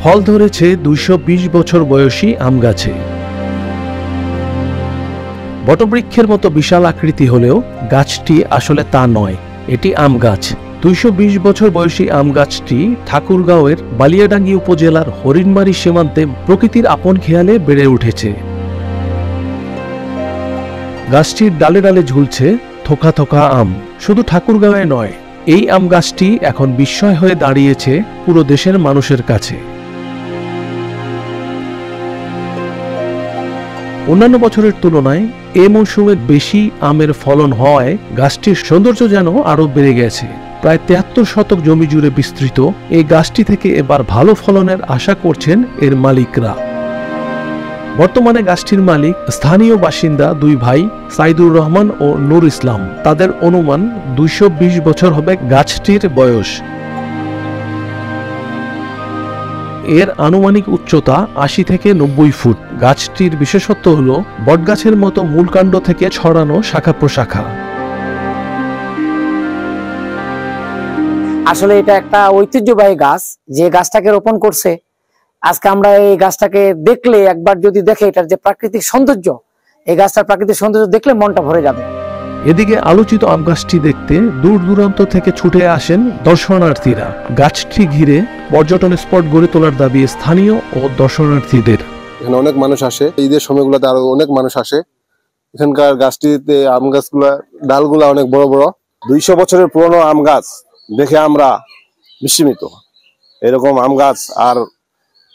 ফল ধরেছে 220 বছর বয়সী আম গাছে। বটবৃক্ষের মতো বিশাল আকৃতি হলেও গাছটি আসলে তা নয়, এটি আম গাছ। 220 বছর বয়সী আম গাছটি ঠাকুরগাঁওয়ের বালিয়াডাঙ্গি উপজেলার হরিণমারী সীমান্তে প্রকৃতির আপন খেয়ালে বেড়ে উঠেছে। গাছটির ডালে ডালে ঝুলছে থোকা থোকা আম। শুধু ঠাকুরগাঁওয়ে নয়, এই আম গাছটি এখন বিস্ময় হয়ে দাঁড়িয়েছে পুরো দেশের মানুষের কাছে। অন্যান্য বছরের তুলনায় এ মৌসুমে বেশি আমের ফলন হওয়ায় গাছটির সৌন্দর্য যেন আরো বেড়ে গেছে। প্রায় 73 শতক জমি জুড়ে বিস্তৃত এই গাছটি থেকে এবার ভালো ফলনের আশা করছেন এর মালিকরা। বর্তমানে গাছটির মালিক স্থানীয় বাসিন্দা দুই ভাই সাইদুর রহমান ও নূর ইসলাম। তাদের অনুমান 220 বছর হবে গাছটির বয়স। এর আনুমানিক উচ্চতা 80 থেকে 90 ফুট। গাছটির বিশেষত্ব হল বটগাছের মতো মূলকাণ্ড থেকে ছড়ানো শাখা প্রশাখা। আসলে এটা একটা ঐতিহ্যবাহী গাছ, যে গাছটাকে রোপণ করছে। আজকে আমরা এই গাছটাকে দেখলে, একবার যদি দেখে এটার যে প্রাকৃতিক সৌন্দর্য, এই গাছটার প্রাকৃতিক সৌন্দর্য দেখলে মনটা ভরে যাবে। এদিকে আলোচিত আম গাছটি দেখতে দূর দূরান্ত থেকে ছুটে আসেন দর্শনার্থীরা। গাছটি ঘিরে পর্যটন স্পট গড়ে তোলার দাবি স্থানীয় ও দর্শনার্থীদের। এখানে অনেক মানুষ আসে, ঈদের সময়গুলোতে আরো অনেক মানুষ আসে। এখানকার গাছটিতে আম গাছগুলা ডালগুলা অনেক বড় বড়। 200 বছরের পুরনো আম গাছ দেখে আমরা বিস্মিত। এরকম আম গাছ আর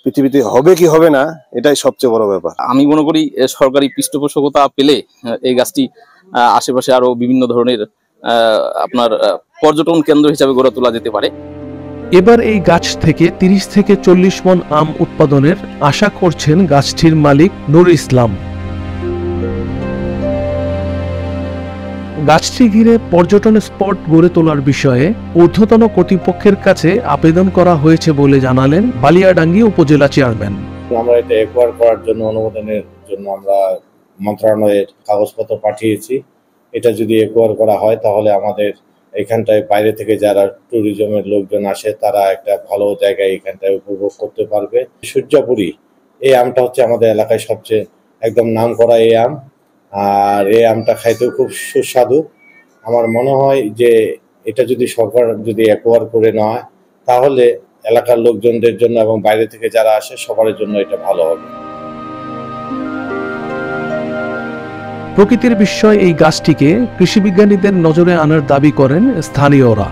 পৃথিবীতে হবে কি হবে না, এটাই সবচেয়ে বড় ব্যাপার। আমি মনে করি সরকারি পৃষ্ঠপোষকতা পেলে এই গাছটি আশেপাশে আরো বিভিন্ন ধরনের আপনার পর্যটন কেন্দ্র হিসাবে গড়ে তোলা যেতে পারে। এবার এই গাছ থেকে 30 থেকে 40 মণ আম উৎপাদনের আশা করছেন গাছটির মালিক নূর ইসলাম। গাছটি ঘিরে পর্যটন স্পট গড়ে তোলার বিষয়ে ঊর্ধ্বতন কর্তৃপক্ষের কাছে আবেদন করা হয়েছে বলে জানালেন বালিয়াডাঙ্গি উপজেলা চেয়ারম্যান। আমরা এটা একোয়ার করার জন্য অনুমোদনের জন্য আমরা মন্ত্রণালয়ের কাগজপত্র পাঠিয়েছি। এটা যদি একোয়ার করা হয় তাহলে আমাদের এখানটায় বাইরে থেকে যারা ট্যুরিজমের লোকজন আসে তারা একটা ভালো জায়গায় এখানটায় উপভোগ করতে পারবে। সূর্যাপুরী এই আমটা হচ্ছে আমাদের এলাকায় সবচেয়ে একদম নাম করা এই আম, আর এই আমটা খাইতেও খুব সুস্বাদু। আমার মনে হয় যে এটা যদি সরকার যদি একোয়ার করে নেয় তাহলে এলাকার লোকজনদের জন্য এবং বাইরে থেকে যারা আসে সবার জন্য এটা ভালো হবে। প্রকৃতির বিস্ময় এই গাছটিকে কৃষি বিজ্ঞানীদের নজরে আনার দাবি করেন স্থানীয়রা।